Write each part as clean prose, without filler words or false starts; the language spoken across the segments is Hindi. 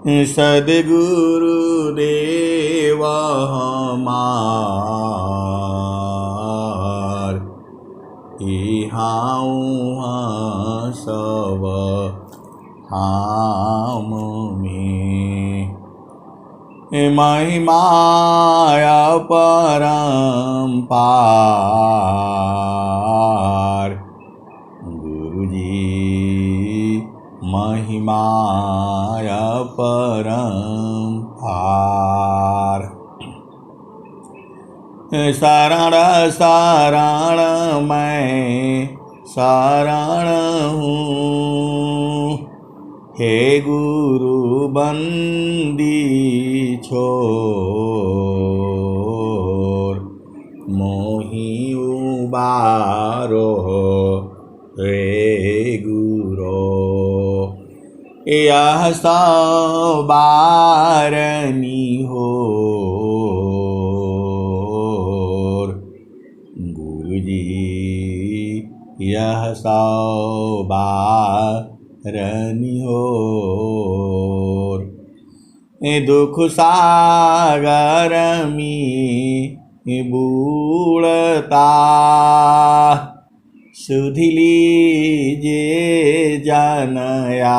सद्गुरुदेव हमार, इहाँ उहाँ सब धाम में। महिमाया परम्पार, गुरुजी महिमाया परम्पार। शरण शरण मैं शरण हूँ, हे गुरु बंदी छोर, मोहि उबारो रे गुरो। यह सब बारनी होर, गुरुजी यह सब बारनी होर। दुख सागर में बूढ़ता, सुधि लीजे जन आय,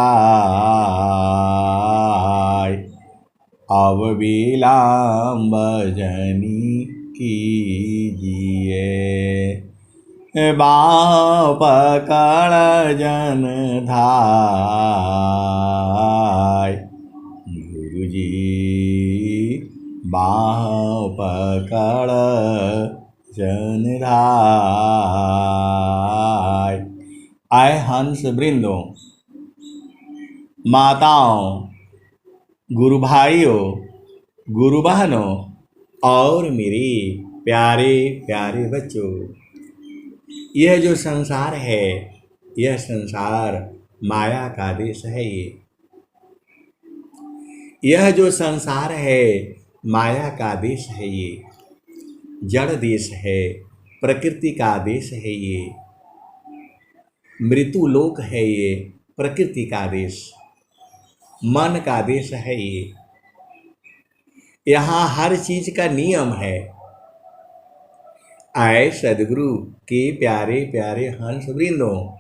अब विलम्ब जनी कीजिए। बाँह पकड़ जन धाय, गुरुजी बाँह पकड़ जन धाय। आए हंस वृंदों, माताओं, गुरु भाइयों, गुरु बहनों और मेरे प्यारे प्यारे बच्चों, यह जो संसार है, यह संसार माया का देश है। यह जो संसार है माया का देश है, ये जड़ देश है, प्रकृति का देश है, ये मृत्यु लोक है, ये प्रकृति का देश, मन का देश है। ये यहाँ हर चीज का नियम है। आए सदगुरु के प्यारे प्यारे हंस वृंदों,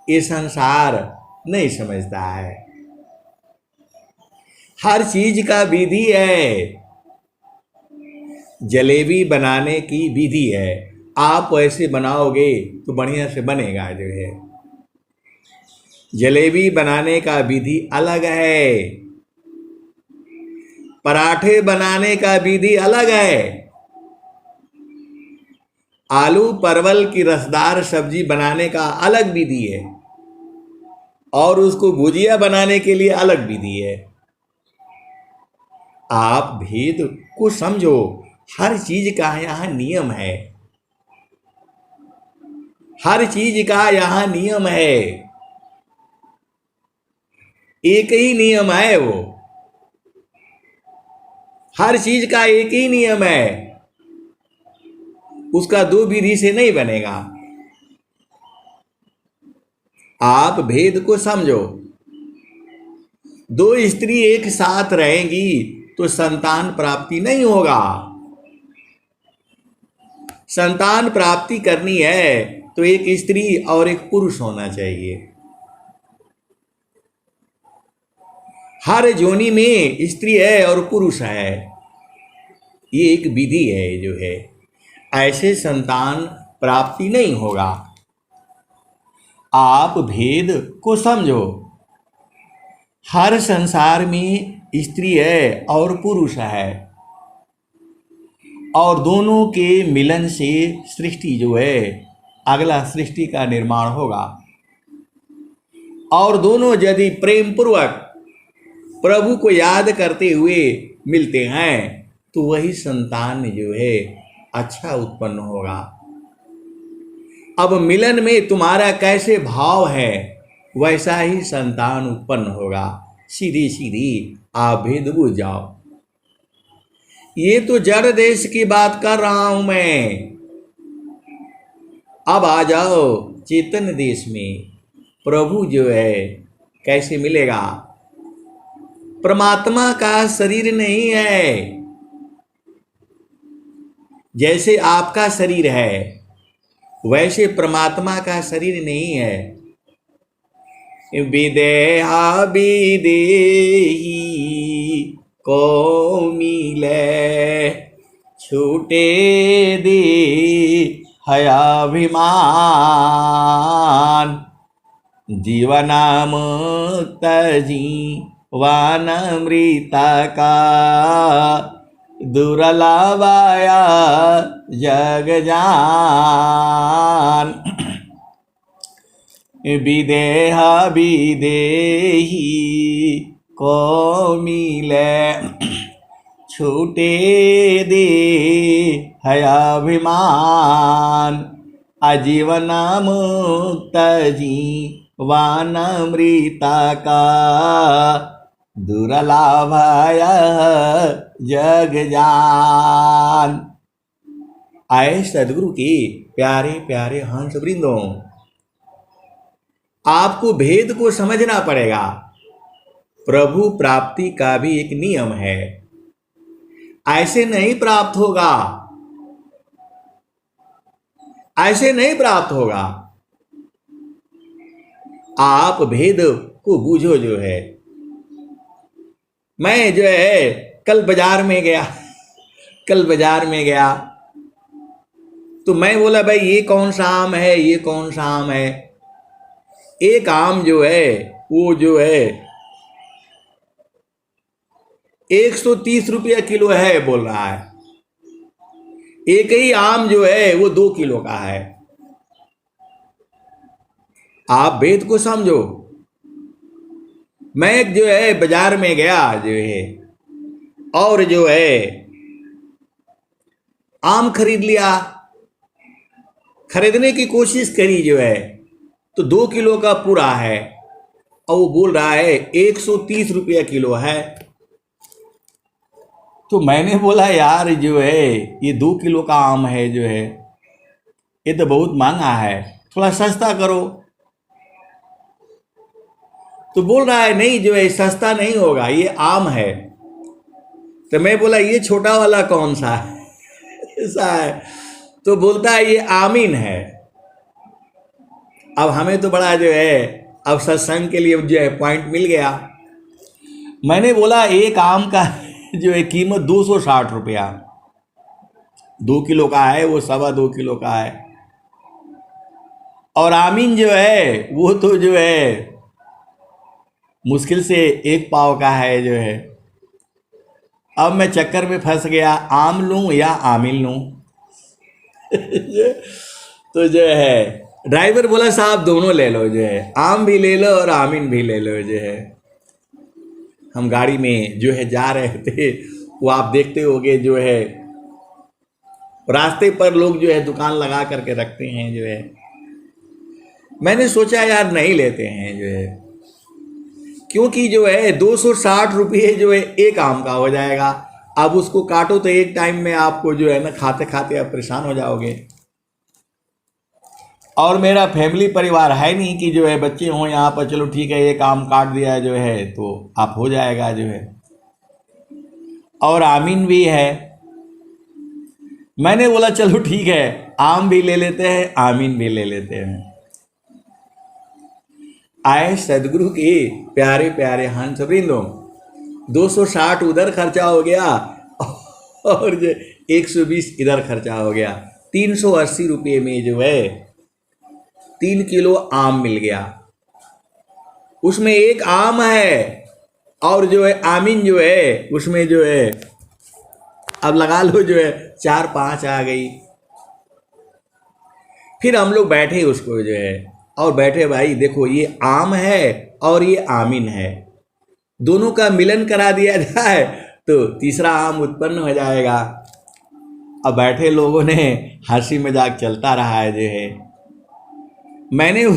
ये संसार नहीं समझता है। हर चीज का विधि है। जलेबी बनाने की विधि है, आप ऐसे बनाओगे तो बढ़िया से बनेगा। जो है जलेबी बनाने का विधि अलग है, पराठे बनाने का विधि अलग है, आलू परवल की रसदार सब्जी बनाने का अलग विधि है, और उसको भुजिया बनाने के लिए अलग विधि है। आप भेद को समझो, हर चीज का यहाँ नियम है, हर चीज का यहाँ नियम है। एक ही नियम है, वो हर चीज का एक ही नियम है, उसका दो विधि से नहीं बनेगा। आप भेद को समझो। दो स्त्री एक साथ रहेंगी तो संतान प्राप्ति नहीं होगा। संतान प्राप्ति करनी है तो एक स्त्री और एक पुरुष होना चाहिए। हर जोनी में स्त्री है और पुरुष है, ये एक विधि है। जो है ऐसे संतान प्राप्ति नहीं होगा। आप भेद को समझो। हर संसार में स्त्री है और पुरुष है, और दोनों के मिलन से सृष्टि जो है अगला सृष्टि का निर्माण होगा। और दोनों यदि प्रेम पूर्वक प्रभु को याद करते हुए मिलते हैं तो वही संतान जो है अच्छा उत्पन्न होगा। अब मिलन में तुम्हारा कैसे भाव है वैसा ही संतान उत्पन्न होगा। सीधी सीधी आप भेद बुझ जाओ। ये तो जड़ देश की बात कर रहा हूं मैं। अब आ जाओ चेतन देश में। प्रभु जो है कैसे मिलेगा? परमात्मा का शरीर नहीं है। जैसे आपका शरीर है वैसे परमात्मा का शरीर नहीं है। विदेहा विदेही को मिले छूटे दे हयाभिमान जीवन मुक्त जीवन मृता का दुर्लभया जग जान। विदेह विदेही को मिले छूटे दे हयाभिमान आजीवन मुक्त जीवन मृता का दुर्लभय जग जान। आए सदगुरु के प्यारे प्यारे हंस वृंदों, आपको भेद को समझना पड़ेगा। प्रभु प्राप्ति का भी एक नियम है, ऐसे नहीं प्राप्त होगा, ऐसे नहीं प्राप्त होगा। आप भेद को बूझो। जो है मैं जो है कल बाजार में गया तो मैं बोला भाई ये कौन सा आम है, ये कौन सा आम है। एक आम जो है वो जो है 130 रुपया किलो है बोल रहा है। एक ही आम जो है वो 2 किलो का है। आप भेद को समझो। मैं जो है बाजार में गया जो है और जो है आम खरीद लिया। खरीदने की कोशिश करी जो है तो 2 किलो का पूरा है और वो बोल रहा है 130 रुपया किलो है। तो मैंने बोला यार जो है ये 2 किलो का आम है जो है ये तो बहुत महंगा है, थोड़ा सस्ता करो। तो बोल रहा है नहीं जो है सस्ता नहीं होगा, ये आम है। तो मैं बोला ये छोटा वाला कौन सा है ऐसा है। तो बोलता है ये आमीन है। अब हमें तो बड़ा जो है अब सत्संग के लिए जो है पॉइंट मिल गया। मैंने बोला एक आम का जो है कीमत 260 रुपया, 2 किलो का है, वो 2.25 किलो का है। और आमीन जो है वो तो जो है मुश्किल से 1 पाव का है जो है। अब मैं चक्कर में फंस गया, आम लूं या आमीन लूं तो जो है ड्राइवर बोला साहब दोनों ले लो, जो है आम भी ले लो और आमीन भी ले लो। जो है हम गाड़ी में जो है जा रहे थे, वो आप देखते होंगे जो है रास्ते पर लोग जो है दुकान लगा करके रखते हैं। जो है मैंने सोचा यार नहीं लेते हैं जो है, क्योंकि जो है 260 रुपये जो है एक आम का हो जाएगा। अब उसको काटो तो एक टाइम में आपको जो है ना खाते खाते आप परेशान हो जाओगे। और मेरा फैमिली परिवार है नहीं कि जो है बच्चे हों यहाँ पर, चलो ठीक है एक आम काट दिया जो है तो आप हो जाएगा जो है। और आमीन भी है। मैंने बोला चलो ठीक है आम भी ले लेते हैं आमीन भी ले लेते हैं। आए सदगुरु के प्यारे प्यारे हंस वृंदों, 260 उधर खर्चा हो गया और जो 120 इधर खर्चा हो गया। 380 रुपये में जो है 3 किलो आम मिल गया। उसमें एक आम है और जो है आमीन जो है उसमें जो है अब लगा लो जो है 4-5 आ गई। फिर हम लोग बैठे उसको जो है और बैठे भाई देखो ये आम है और ये आमीन है, दोनों का मिलन करा दिया जाए तो तीसरा आम उत्पन्न हो जाएगा। अब बैठे लोगों ने हंसी मजाक चलता रहा है जो है। मैंने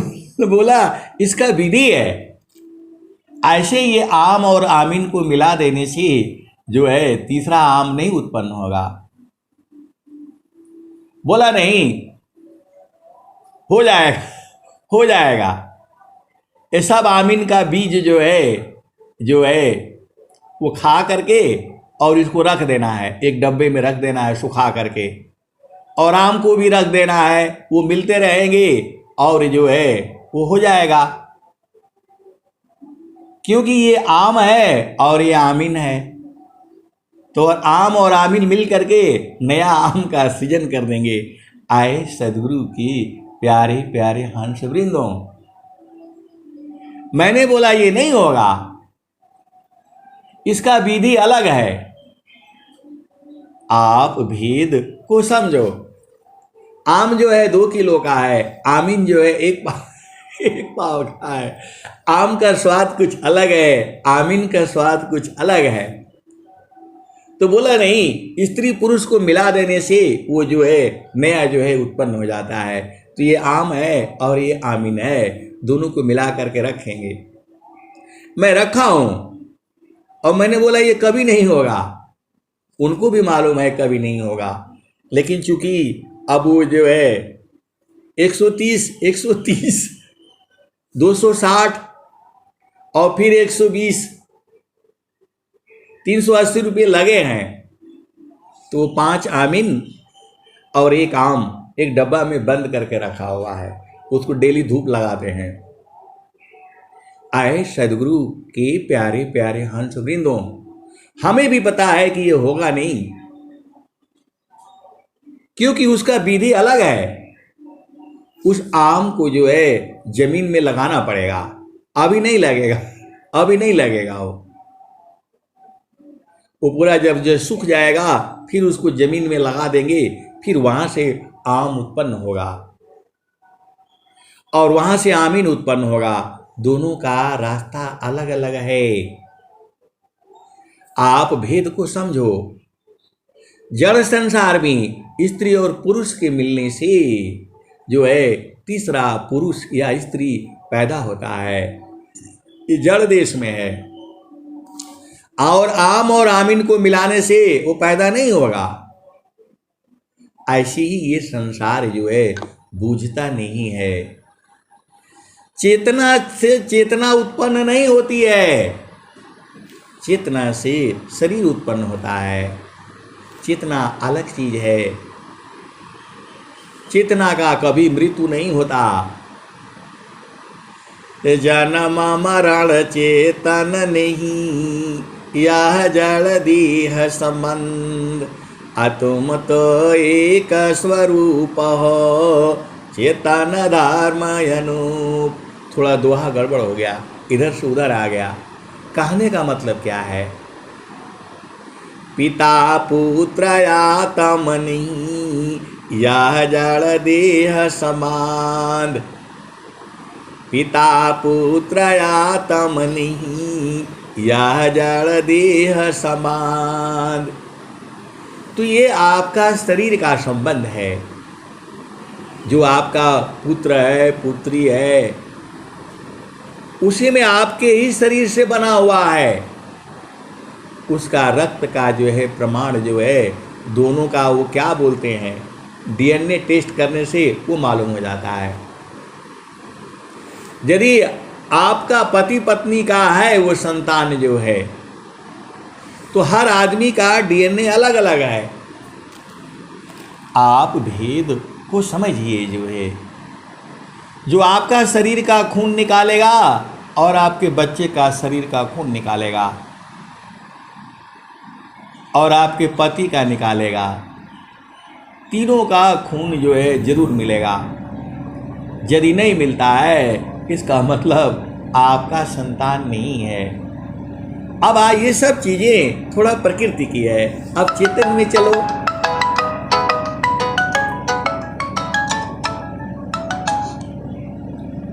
बोला इसका विधि है, ऐसे ये आम और आमीन को मिला देने से जो है तीसरा आम नहीं उत्पन्न होगा। बोला नहीं हो जाएगा हो जाएगा। ये सब आमीन का बीज जो है वो खा करके और इसको रख देना है, एक डब्बे में रख देना है सुखा करके, और आम को भी रख देना है, वो मिलते रहेंगे और जो है वो हो जाएगा। क्योंकि ये आम है और ये आमीन है, तो आम और आमीन मिल करके नया आम का सृजन कर देंगे। आए सदगुरु की प्यारे प्यारे हंस वृंदों, मैंने बोला ये नहीं होगा, इसका विधि अलग है। आप भेद को समझो। आम जो है 2 किलो का है, आमीन जो है 1 पाव का है। आम का स्वाद कुछ अलग है, आमीन का स्वाद कुछ अलग है। तो बोला नहीं, स्त्री पुरुष को मिला देने से वो जो है नया जो है उत्पन्न हो जाता है। तो ये आम है और ये आमीन है, दोनों को मिला करके रखेंगे। मैं रखा हूं और मैंने बोला ये कभी नहीं होगा, उनको भी मालूम है कभी नहीं होगा, लेकिन चूंकि अब वो जो है 130 260 और फिर 120 380 रुपये लगे हैं, तो 5 आमीन और 1 आम एक डब्बा में बंद करके रखा हुआ है, उसको डेली धूप लगाते हैं। आए सदगुरु के प्यारे प्यारे हंस वृंदों, हमें भी पता है कि ये होगा नहीं, क्योंकि उसका विधि अलग है। उस आम को जो है जमीन में लगाना पड़ेगा, अभी नहीं लगेगा, अभी नहीं लगेगा। वो पूरा जब सूख जाएगा फिर उसको जमीन में लगा देंगे, फिर वहां से आम उत्पन्न होगा और वहां से आमीन उत्पन्न होगा। दोनों का रास्ता अलग अलग है। आप भेद को समझो। जड़ संसार में स्त्री और पुरुष के मिलने से जो है तीसरा पुरुष या स्त्री पैदा होता है, ये जड़ देश में है। और आम और आमीन को मिलाने से वो पैदा नहीं होगा। ऐसे ही ये संसार जो है बूझता नहीं है। चेतना से चेतना उत्पन्न नहीं होती है, चेतना से शरीर उत्पन्न होता है। चेतना अलग चीज है, चेतना का कभी मृत्यु नहीं होता। जन्म मरण चेतन नहीं, यह जड़ देह संबंध, तुम तो एक स्वरूप हो, चेतन धर्म अनूप। थोड़ा दोहा गड़बड़ हो गया, इधर से उधर आ गया। कहने का मतलब क्या है? पिता पुत्र आत्मा नहीं, यह जड़ देह समान, पिता पुत्र आत्मा नहीं, यह जड़ देह समान। तो ये आपका शरीर का संबंध है। जो आपका पुत्र है पुत्री है, उसी में आपके ही शरीर से बना हुआ है। उसका रक्त का जो है प्रमाण जो है दोनों का, वो क्या बोलते हैं, डीएनए टेस्ट करने से वो मालूम हो जाता है। यदि आपका पति पत्नी का है वो संतान जो है, तो हर आदमी का डीएनए अलग अलग है। आप भेद को समझिए। जो है जो आपका शरीर का खून निकालेगा और आपके बच्चे का शरीर का खून निकालेगा और आपके पति का निकालेगा, तीनों का खून जो है जरूर मिलेगा। यदि नहीं मिलता है इसका मतलब आपका संतान नहीं है। अब ये सब चीजें थोड़ा प्रकृति की है। अब चेतन में चलो।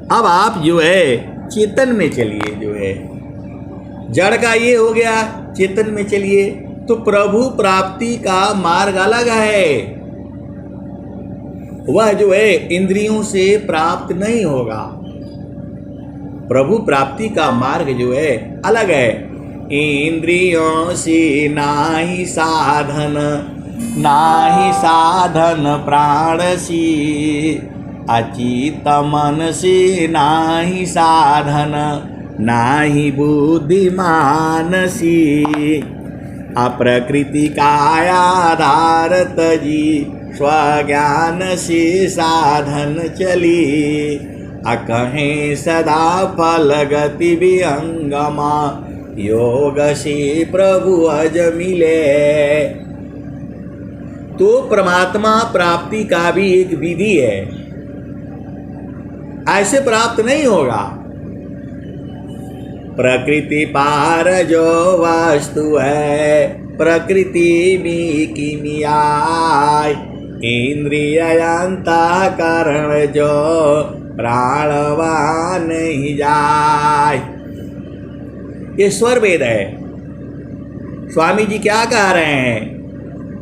अब आप जो है चेतन में चलिए। जो है जड़ का ये हो गया, चेतन में चलिए। तो प्रभु प्राप्ति का मार्ग अलग है। वह जो है इंद्रियों से प्राप्त नहीं होगा। प्रभु प्राप्ति का मार्ग जो है अलग है। इंद्रियों से नाही साधन, नाही साधन प्राण से, अचित मन से नाही साधन, नाही बुद्धिमानसी अप्रकृति कायाधार तजी स्वज्ञान से साधन चली अकहें सदा फल गति विहंगमा योग से प्रभु अज मिले। तो परमात्मा प्राप्ति का भी एक विधि है, ऐसे प्राप्त नहीं होगा। प्रकृति पार जो वस्तु है प्रकृति में किमियाय इंद्रिय अंतःकरण जो प्राणवान नहीं जाय। ये स्वर वेद है। स्वामी जी क्या कह रहे हैं?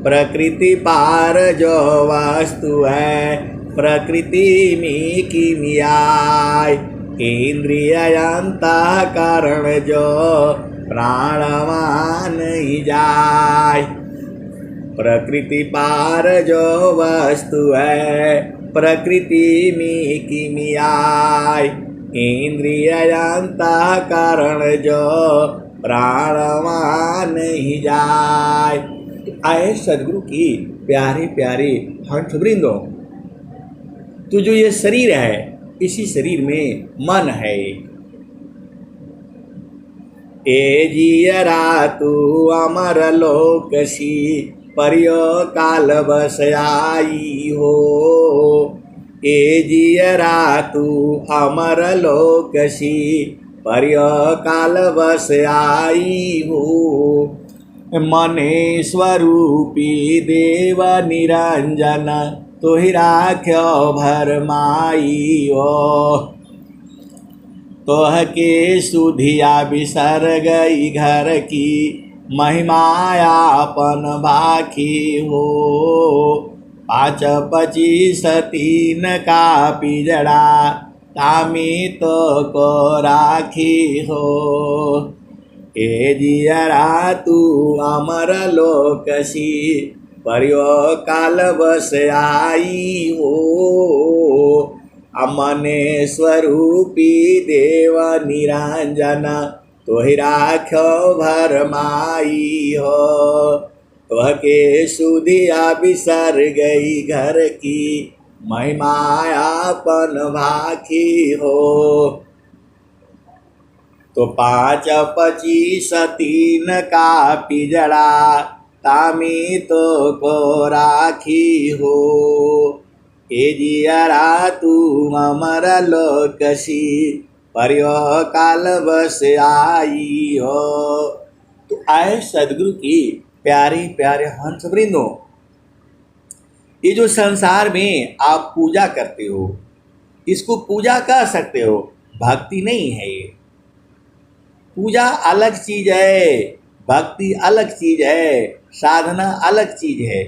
प्रकृति पार जो वस्तु है प्रकृति में किमियाय इंद्रिय अंतःकरण जो प्राणवान नहीं जाय। प्रकृति पार जो वस्तु है प्रकृति में किमियाय इंद्रिय अंतःकरण जो प्राणवान नहीं जाय। आए सदगुरु की प्यारे प्यारे हंस वृंदों, तो जो ये शरीर है इसी शरीर में मन है। ए जियरा तू अमर लोकसी परियो काल बस आई हो। ए जियरा तू अमर लोकसी परियो काल बस आई हो। मने स्वरूपी देव निरंजन तोहि राख्यो भरमाई हो। तोह के सुधिया बिसर गई घर की महिमायापन बाकी हो। 5 25 3 का पिजड़ा तामी तो को राखी हो। ए जियरा तू अमर लोकसी परियो काल बस आई हो। अमने स्वरूपी देव निरंजन तोहि राख्यो भरमाई हो। तोह के सुधिया बिसर गई घर की महिमायापन भाखी हो। तो 5 25 3 का पिजड़ा तामी तो को राखी हो। ए जियरा तू अमर लोकसी परियो काल बस आई हो। तो आए सदगुरु की प्यारे प्यारे हंस वृंदों, ये जो संसार में आप पूजा करते हो इसको पूजा कह सकते हो, भक्ति नहीं है। ये पूजा अलग चीज है, भक्ति अलग चीज है, साधना अलग चीज है।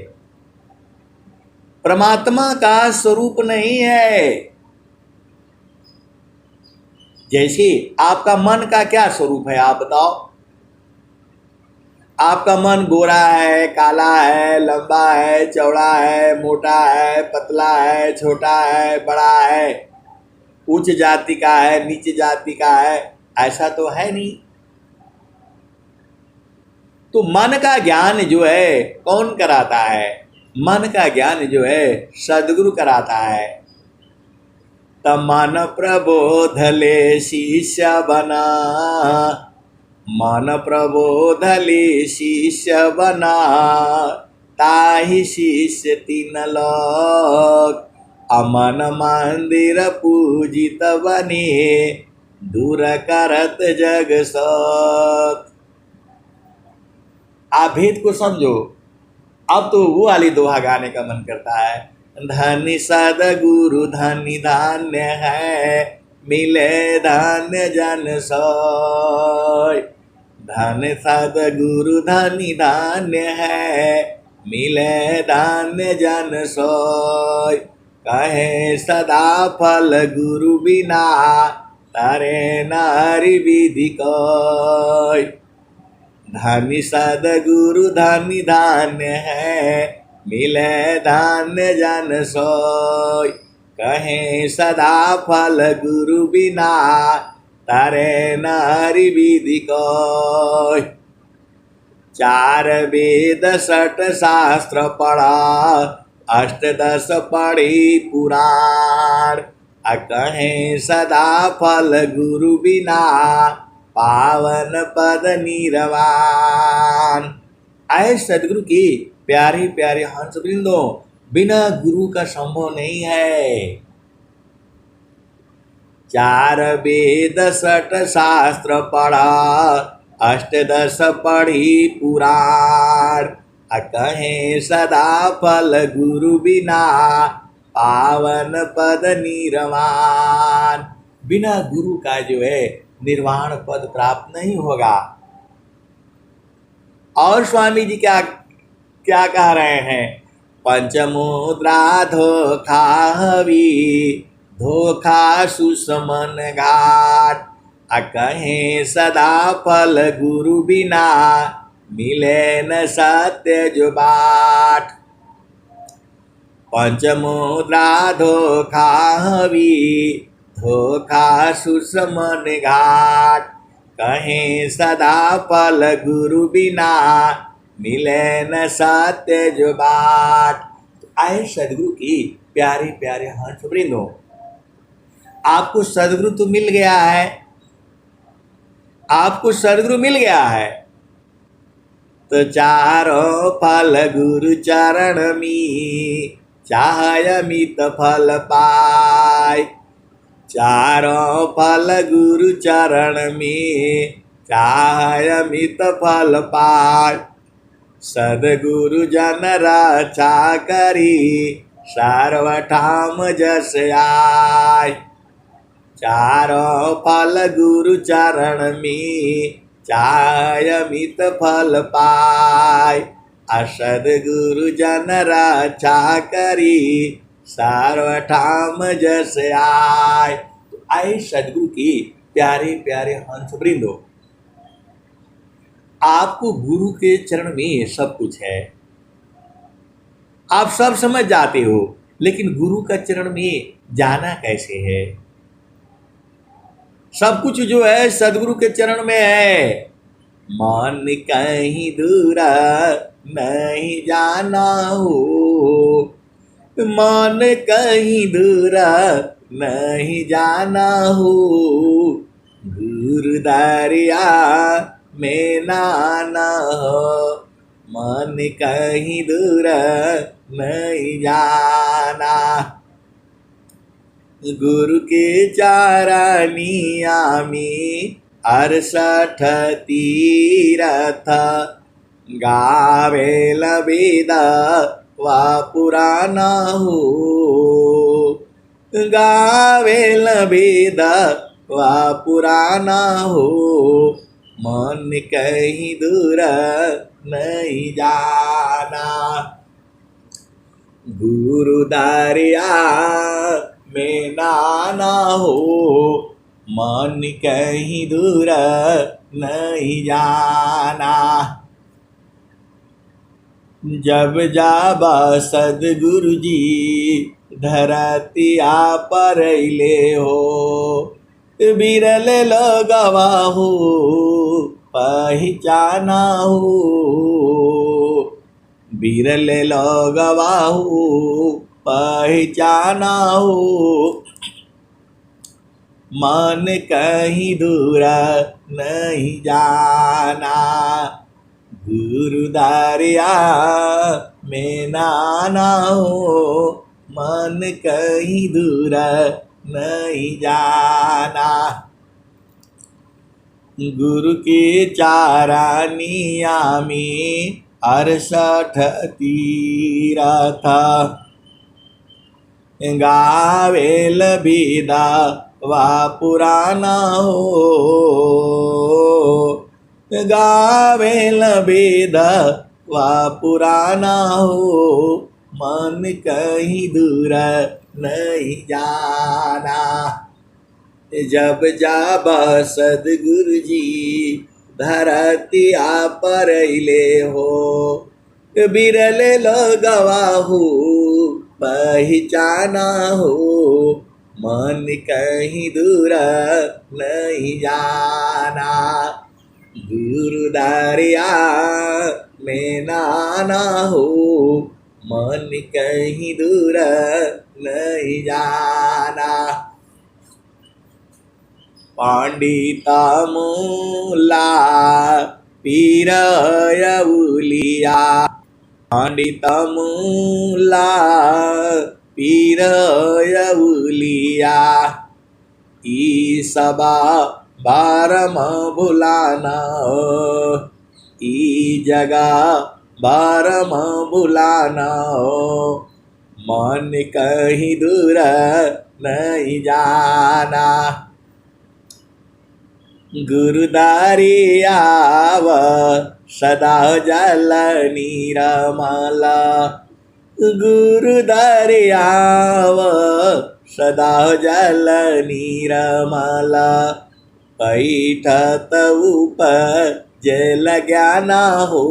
परमात्मा का स्वरूप नहीं है। जैसे आपका मन का क्या स्वरूप है आप बताओ? आपका मन गोरा है, काला है, लंबा है, चौड़ा है, मोटा है, पतला है, छोटा है, बड़ा है, उच्च जाति का है, नीच जाति का है, ऐसा तो है नहीं। तो मन का ज्ञान जो है कौन कराता है? मन का ज्ञान जो है सदगुरु कराता है। तब मन प्रबोध ले शिष्य बना, मन प्रबोध ले शिष्य बना, ताहि शिष्य 3 लोक, अमन मंदिर पूजित बने, दूर करत जग सत। आप भेद को समझो। अब तो वो वाली दोहा गाने का मन करता है। धनी सद्गुरु धनी धान्य है, मिले धान्य जन सोय। धन सद्गुरु धनी धान्य है, मिले धान्य जन सोय। कहे सदा फल गुरु बिना, तारे नारी विधि कोय। धनी सद्गुरु धनी धान्य है, मिले धान्य जन सोय। कहे सदा फल गुरु बिना, तारे नारी विधि को। चार वेद सठ शास्त्र पढ़ा, अष्टदश पढ़ी पुराण। कहें सदा फल गुरु बिना, पावन पद निर्वाण। आए सदगुरु की प्यारे प्यारे हंस वृंदों, बिना गुरु का संभव नहीं है। चार वेद सठ शास्त्र पढ़ा, अष्टदश पढ़ी पुराण। कहें सदा फल गुरु बिना, पावन पद निर्वाण। बिना गुरु का जो है निर्वाण पद प्राप्त नहीं होगा। और स्वामी जी क्या क्या कह रहे हैं? पंचमुद्रा धोखा हवी, धोखा सुषमन घाट। कहें सदा फल गुरु बिना, मिले न सत्य जो बाट। पंचमुद्रा धोखा हवी, धोखा सुषमन घाट। कहें सदा फल गुरु बिना, मिले न सत्य जो बाट। आए सदगुरु की प्यारे प्यारे हंस वृंदों, आपको सदगुरु तो मिल गया है, आपको सदगुरु मिल गया है, तो चारों फल गुरु चरण में, चाहे अमित फल पाए। चारों फल गुरु चरण में, चाहे अमित फल पाए। सदगुरु जन रक्षा करी, सर्वठाम जस आय। चारों फल गुरु चरण में, चाहे अमित फल पाय। सदगुरु जन रक्षा करी, सर्वठाम जस आय। तो आए सदगुरु की प्यारे प्यारे हंस वृंदो, आपको गुरु के चरण में सब कुछ है, आप सब समझ जाते हो, लेकिन गुरु का चरण में जाना कैसे है? सब कुछ जो है सदगुरु के चरण में है। मन कहीं दूर नहीं जाना हो, मन कहीं दूर नहीं जाना हो। गुरु दरिया में नाना हो, मन कहीं दूर नहीं जाना। गुरु के चारनिया में 68 तीरथ, गावेल वेद वा पुराना हो। गावेल वेद वा पुराना हो, मन कहीं दूर नहीं जाना। गुरु दरिया में नाना हो, मन कहीं दूर नहीं जाना। जब जाबा सदगुरु जी धरतिया पर ले हो, बिरल लगवा हो पहचाना हो। बिरल लगवा हो पहचाना हो, मन कहीं दूर नहीं जाना। गुरु दरिया में नाना हो, मन कहीं दूर नहीं जाना। गुरु के चारनिया में 68 तीरथ, गावेल वेद वा पुराना हो। गावेल वेद वा पुराना हो, मन कहीं दूर नहीं जाना। जब जाबा सदगुरु जी धरतिया पर ले हो, बिरल लगवा हो पहचाना हो। मन कहीं दूर नहीं जाना। गुरु दरिया में नाना हो, मन कहीं दूर नहीं जाना। पंडिता मूला पीर उलिया, पंडिता मूला पीर उलिया, ई सबा बारम भुलाना, ई जगह बारम भुलाना, मन कहीं दूर नहीं जाना। गुरुदारी आव सदा जल नीरमाला, गुरुदारी आव सदा जल नीरमाला, पैठत उपजल ज्ञान हो,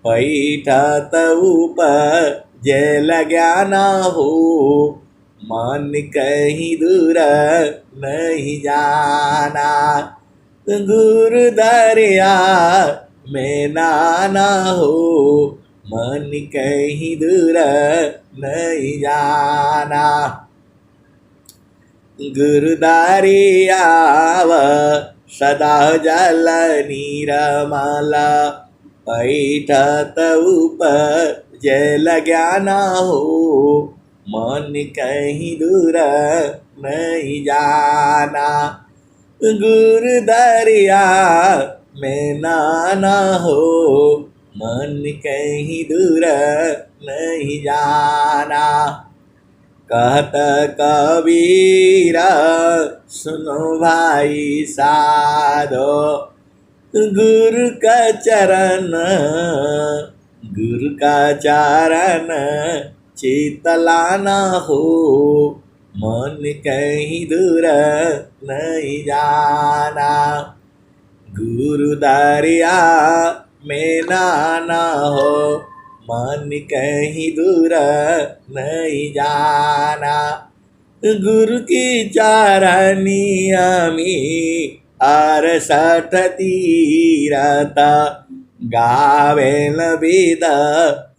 पैठत उपजल ज्ञान हो, मन कहीं दूर नहीं जाना। गुरु दरिया में नाना हो, मन कहीं दूर नहीं जाना। गुरु दरिया सदा जल नीरमाला, पैठत उपजल ज्ञान हो, मन कहीं दूर नहीं जाना। गुरु दरिया में नाना हो, मन कहीं दूर नहीं जाना। कहत कबीरा सुनो भाई साधो, गुरु का चरण, गुरु का चरण चितलाना हो, मन कहीं दूर नहीं जाना। गुरु दरिया में नाना हो, मन कहीं दूर नहीं जाना। गुरु की चारनिया में 68 तीरता, गावेल वेद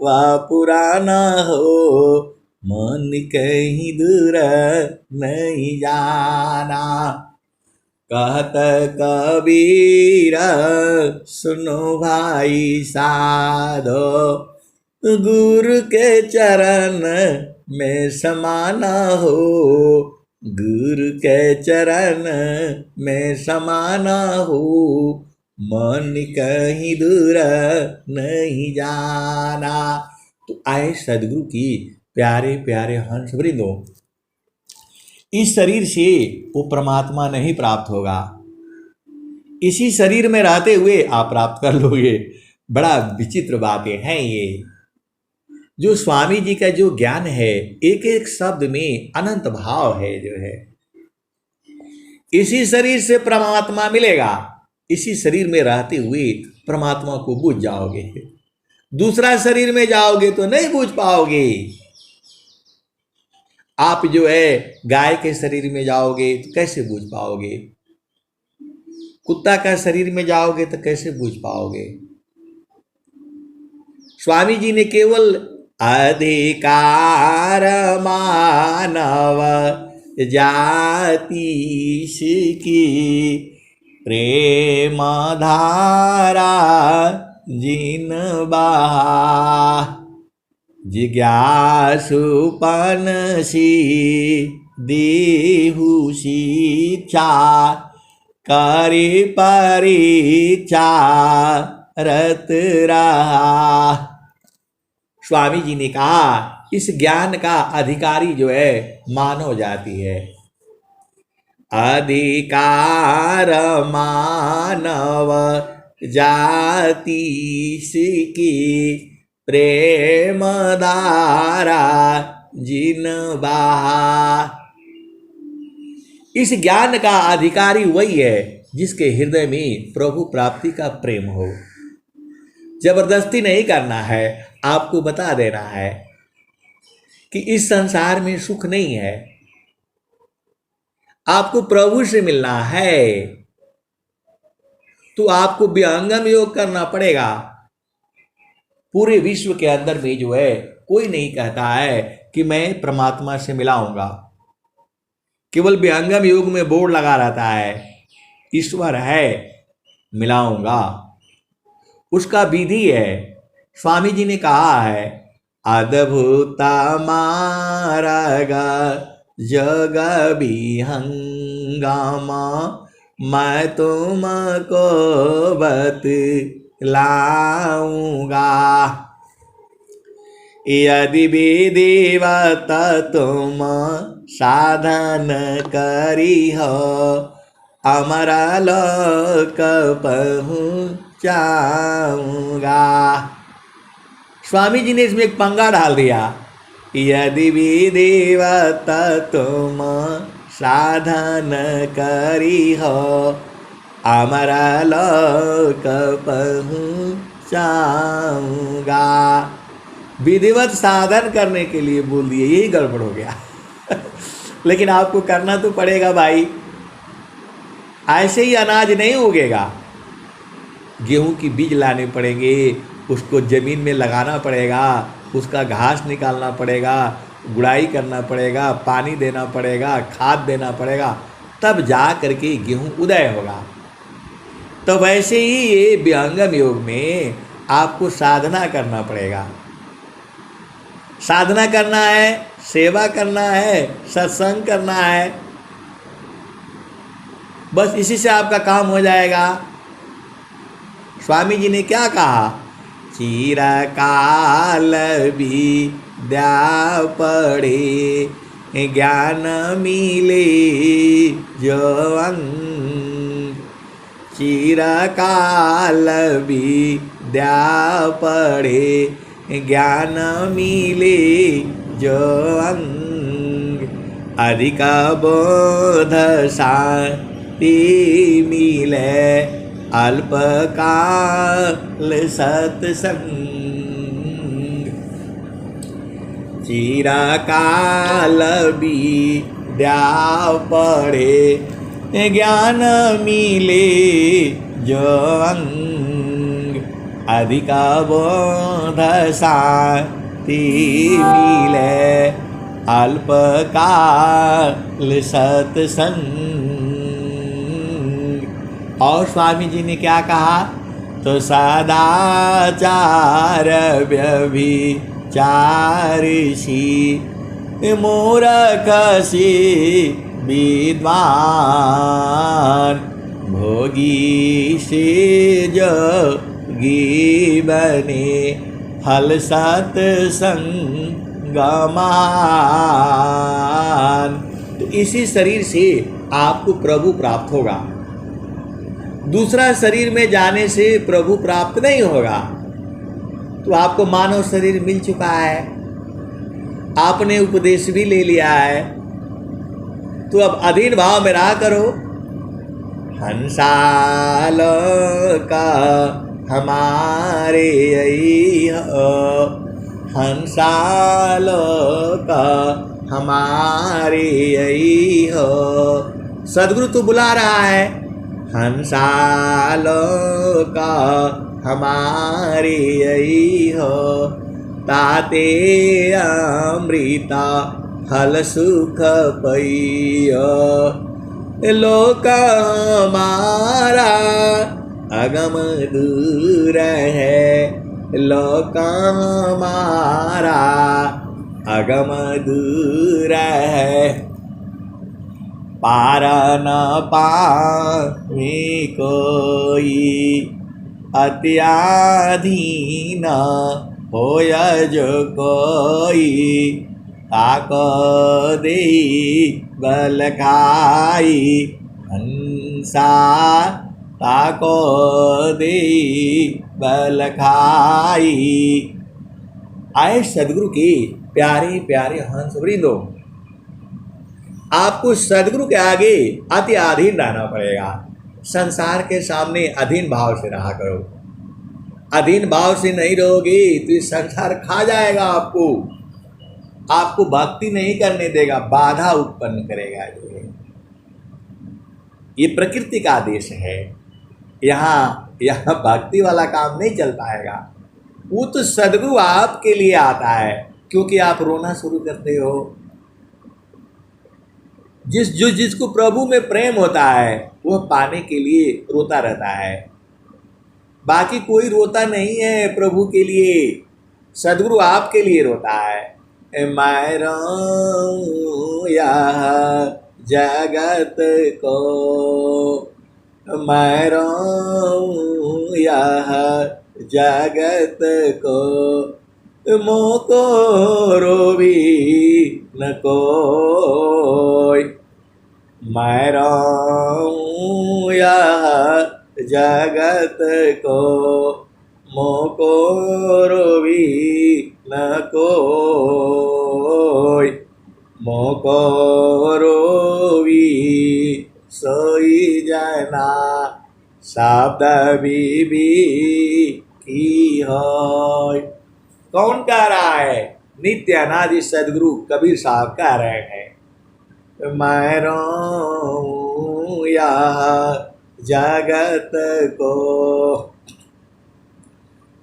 व पुराना हो, मन कहीं दूर नहीं जाना। कहत कबीर सुनो भाई साधो, गुरु के चरण में समाना हो, गुरु के चरण में समाना हो, मन कहीं दूर नहीं जाना। तो आए सदगुरु की प्यारे प्यारे हंस वृंदो, इस शरीर से वो परमात्मा नहीं प्राप्त होगा, इसी शरीर में रहते हुए आप प्राप्त कर लोगे। बड़ा विचित्र बातें हैं ये। जो स्वामी जी का जो ज्ञान है, एक एक शब्द में अनंत भाव है जो है। इसी शरीर से परमात्मा मिलेगा, इसी शरीर में रहते हुए परमात्मा को बूझ जाओगे। दूसरा शरीर में जाओगे तो नहीं बूझ पाओगे। आप जो है गाय के शरीर में जाओगे तो कैसे बूझ पाओगे, कुत्ता का शरीर में जाओगे तो कैसे बूझ पाओगे। स्वामी जी ने केवल अधिकार मानव जाति की, प्रेम धारा जिन बहा, जिज्ञासुपन सी देहु शिक्षा, करी परीक्षा रत रहा। स्वामी जी ने कहा इस ज्ञान का अधिकारी जो है मानव जाति है। अधिकार मानव जाति की, प्रेम धारा जिन बहा। इस ज्ञान का अधिकारी वही है जिसके हृदय में प्रभु प्राप्ति का प्रेम हो। जबरदस्ती नहीं करना है, आपको बता देना है कि इस संसार में सुख नहीं है, आपको प्रभु से मिलना है तो आपको विहंगम योग करना पड़ेगा। पूरे विश्व के अंदर में जो है कोई नहीं कहता है कि मैं परमात्मा से मिलाऊंगा, केवल विहंगम योग में बोर्ड लगा रहता है ईश्वर है मिलाऊंगा, उसका विधि है। स्वामी जी ने कहा है अद्भुत मार्ग जग विहंगमा मैं तुमको बतलाऊंगा, यदि विधिवत तुम साधन करी हो अमरा लोक पहुँचाऊंगा। स्वामी जी ने इसमें एक पंगा डाल दिया, यदि विधिवत तुम साधन करी हो अमरा लोक पहुँचाऊंगा। विधिवत साधन करने के लिए बोल दिए, यही गड़बड़ हो गया। लेकिन आपको करना तो पड़ेगा भाई, ऐसे ही अनाज नहीं उगेगा। गेहूं की बीज लाने पड़ेंगे, उसको ज़मीन में लगाना पड़ेगा, उसका घास निकालना पड़ेगा, गुड़ाई करना पड़ेगा, पानी देना पड़ेगा, खाद देना पड़ेगा, तब जा करके गेहूं उदय होगा। तो वैसे ही ये विहंगम योग में आपको साधना करना पड़ेगा। साधना करना है, सेवा करना है, सत्संग करना है, बस इसी से आपका काम हो जाएगा। स्वामी जी ने क्या कहा, चिरकाल विद्या पढ़े ज्ञान मिले जो अंग, चिरकाल विद्या पढ़े ज्ञान मिले जो अंग, अधिक बोध शांति मिले अल्पकाल सत्संग, चिरकाल विद्या पढ़े ज्ञान मिले जो अंग, अधिक बोध शांति मिले अल्पकाल सत्संग। और स्वामी जी ने क्या कहा, तो सदाचार व्यभिचार सी मूर्ख सी विद्वान, भोगी से जोगी बने फल सत्संगमान। तो इसी शरीर से आपको प्रभु प्राप्त होगा, दूसरा शरीर में जाने से प्रभु प्राप्त नहीं होगा। तो आपको मानव शरीर मिल चुका है, आपने उपदेश भी ले लिया है, तो अब अधीन भाव में रहा करो। हंसालोका हमारे यही हो, हंसालोका हमारे यही हो। सदगुरु तो बुला रहा है, हंसालोका हमारे यही हो, ताते अमृता फल सुख पैयो, लोक हमारा अगम दूर है, लोक हमारा अगम दूर है, पार न पावे कोई अत्याधीन होय जो कोई, ताको दे बल खाई हंसा, ताको दे बल खाई। आए सदगुरु के प्यारे प्यारे हंस वृंदो, आपको सदगुरु के आगे अति अधीन रहना पड़ेगा। संसार के सामने अधीन भाव से रहा करो, अधीन भाव से नहीं रहोगे तो ये संसार खा जाएगा आपको, आपको भक्ति नहीं करने देगा, बाधा उत्पन्न करेगा। ये प्रकृति का आदेश है। यहाँ यहाँ भक्ति वाला काम नहीं चल पाएगा। वो तो सद्गुरु आपके लिए आता है, क्योंकि आप रोना शुरू करते हो। जिसको प्रभु में प्रेम होता है वह पाने के लिए रोता रहता है। बाकी कोई रोता नहीं है प्रभु के लिए, सद्गुरु आपके लिए रोता है। मैं रो यह जगत को, मैं रो यह जगत को, मोको रोवी न कोई। मैं रो यह जगत को, मोको रोवी न कोई। मोको रोवी सोई जना, शब्द बीबी की होय। कौन कह रहा है? नित्य अनादि सदगुरु कबीर साहब कह रहे हैं। मैं रो यह जगत को,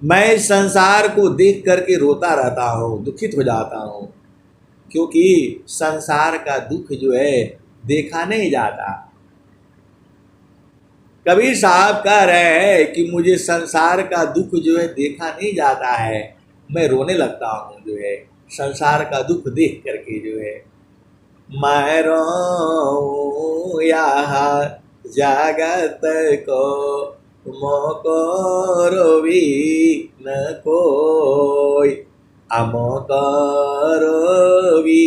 मैं संसार को देख करके रोता रहता हूँ, दुखित हो जाता हूँ, क्योंकि संसार का दुख जो है देखा नहीं जाता। कबीर साहब कह रहे हैं कि मुझे संसार का दुख जो है देखा नहीं जाता है, मैं रोने लगता हूँ जो है संसार का दुख देख करके जो है। मैं रो यह जगत को, मोको रोवी न कोई। अमोको रोवी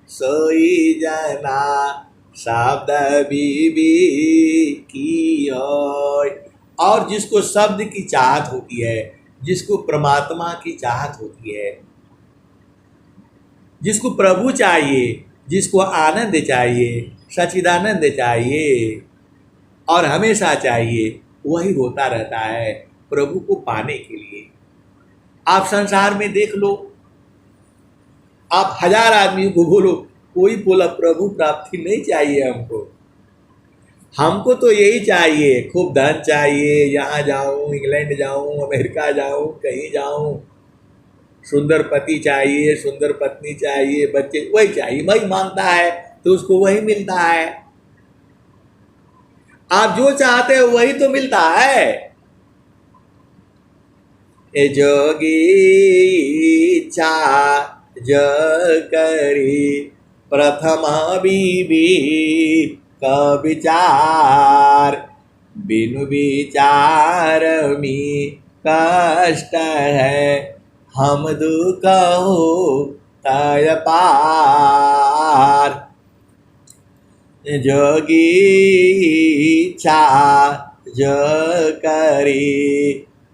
सोई जना, शब्द बीबी की होय। और जिसको शब्द की चाहत होती है, जिसको परमात्मा की चाहत होती है, जिसको प्रभु चाहिए, जिसको आनंद चाहिए, सच्चिदानंद चाहिए और हमेशा चाहिए, वही रोता रहता है प्रभु को पाने के लिए। आप संसार में देख लो, आप 1000 आदमी को बोलो, कोई बोला प्रभु प्राप्ति नहीं चाहिए हमको, हमको तो यही चाहिए, खूब धन चाहिए, यहाँ जाऊँ, इंग्लैंड जाऊँ, अमेरिका जाऊँ, कहीं जाऊँ, सुंदर पति चाहिए, सुंदर पत्नी चाहिए, बच्चे, वही चाहिए, वही मांगता है तो उसको वही मिलता है। आप जो चाहते हो वही तो मिलता है। ए जोगी इच्छा जो करी, प्रथम बीबी का विचार, बिनु विचार में कष्ट है, हम दुख हो तय पार। जोगी इच्छा जो करी,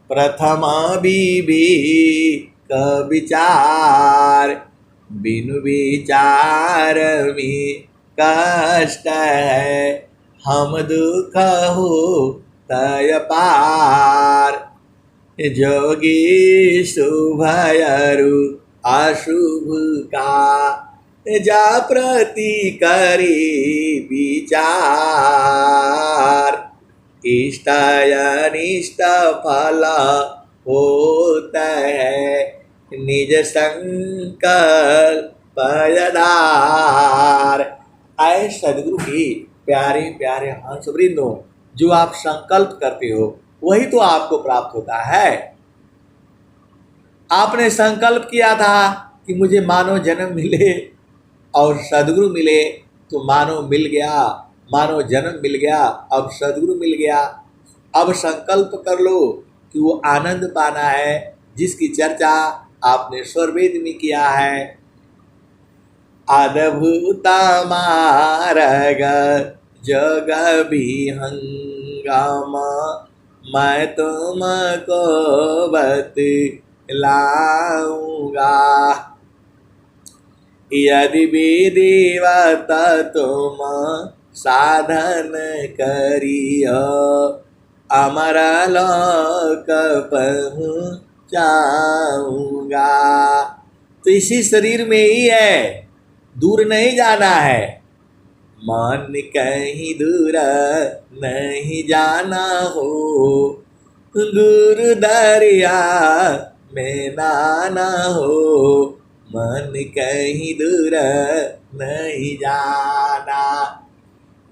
प्रथम बीबी का विचार, बिनु विचार में कष्ट है, हम दुख हो तय पार। जोगी शुभ अरु अशुभ का, जा प्रति करी विचार, इष्ट अनिष्ट फल होता है, निज संकल्प आधार। आए सदगुरु की प्यारे प्यारे हंस वृंदों, जो आप संकल्प करते हो वही तो आपको प्राप्त होता है। आपने संकल्प किया था कि मुझे मानव जन्म मिले और सदगुरु मिले, तो मानव मिल गया, मानव जन्म मिल गया, अब सदगुरु मिल गया। अब संकल्प कर लो कि वो आनंद पाना है जिसकी चर्चा आपने स्वरवेद में किया है। अद्भुत मार्ग जग विहंगम, मैं तुमको बतलाऊंगा, यदि विधिवत तुम साधन करियो, अमर लोक पहुँचाऊंगा। तो इसी शरीर में ही है, दूर नहीं जाना है। मन कहीं दूर नहीं जाना हो, गुरु दरिया में नाना हो, मन कहीं दूर नहीं जाना।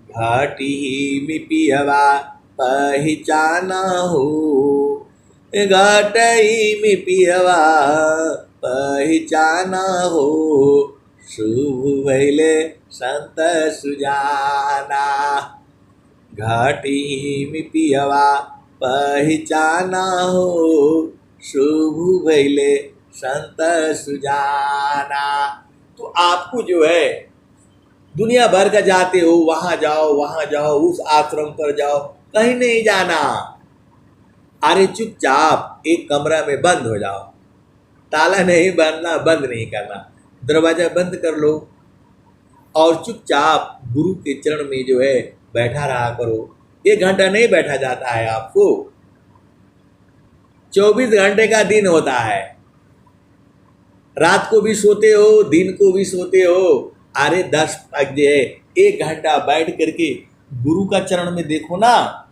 घाटी में पियवा पहचाना हो, घाटी में पियवा पहचाना हो, शुभ भैले संत सुजाना। घाटी में पियवा पहचाना हो, शुभ भैले संत सुजाना। तो आपको जो है दुनिया भर का जाते हो, वहां जाओ, उस आश्रम पर जाओ, कहीं नहीं जाना। अरे चुपचाप एक कमरा में बंद हो जाओ, ताला नहीं बंदना, बंद नहीं करना, दरवाजा बंद कर लो और चुपचाप गुरु के चरण में जो है बैठा रहा करो। 1 घंटा नहीं बैठा जाता है आपको, 24 घंटे का दिन होता है। रात को भी सोते हो, दिन को भी सोते हो। अरे 10 बजे 1 घंटा बैठ करके गुरु का चरण में देखो ना।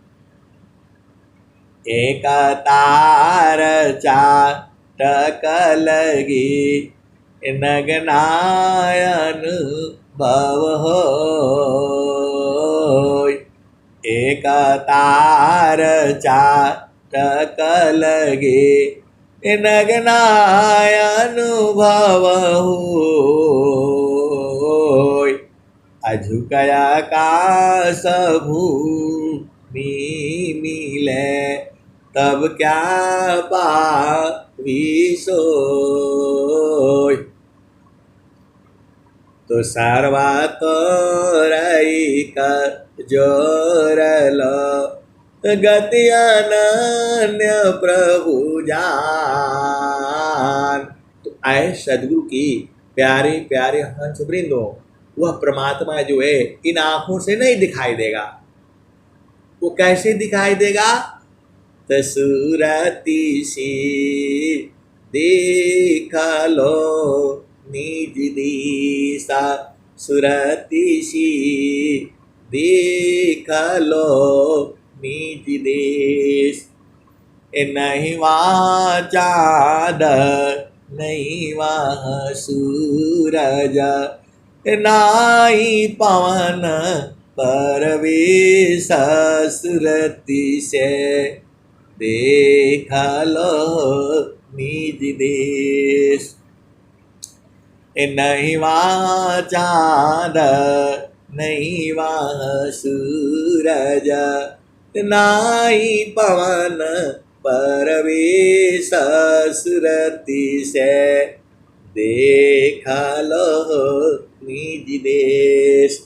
एक तार चाटक लगी नगनायन भव हो, एक तार चाटक लगे नगनायनुभव हो, अझुकया काश भूमि मिले तब क्या पावी सोय। तो सर्वा तोरैक जोरलो गति अनन्य प्रभु जान। तो आए सदगुरु की प्यारे प्यारे हंस वृंदों, वह परमात्मा जो है इन आंखों से नहीं दिखाई देगा। वो कैसे दिखाई देगा? तसुरति सी देख लो निज दिशा, सुरति सी देख लो निज देश। नहीं वहाँ चाँद नहीं वहाँ सूरज, नाई पवन परवेश, सुरति से देख लो निज देश। नहीं वहाँ चाँद नहीं वहाँ सूरज, नाई पवन परवेश, सुरति से देख लो निज देश।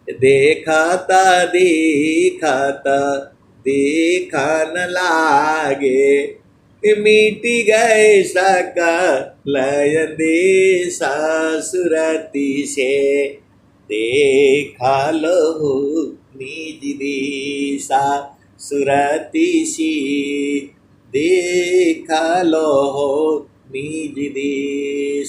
देखता देखता देखा न लागे, मिट गए सकल देश, सुरति से देख लो निज देश, सुरति सी देख लो निज देश।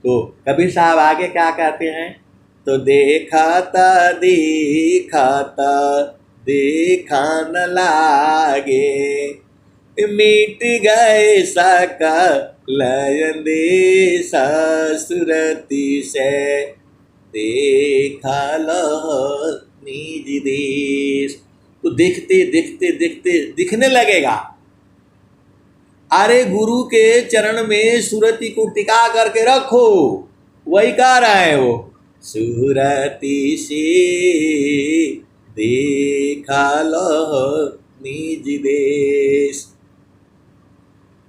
तो कबीर साहब आगे क्या कहते हैं? तो देखता देखता देखा न लागे, मिट गए सकल देश, सुरति से देख लो निज देश। तो देखते देखते देखते दिखने लगेगा। अरे गुरु के चरण में सुरति को टिका करके रखो, वही कह रहा है वो। सुरति से देखा लो निज देश।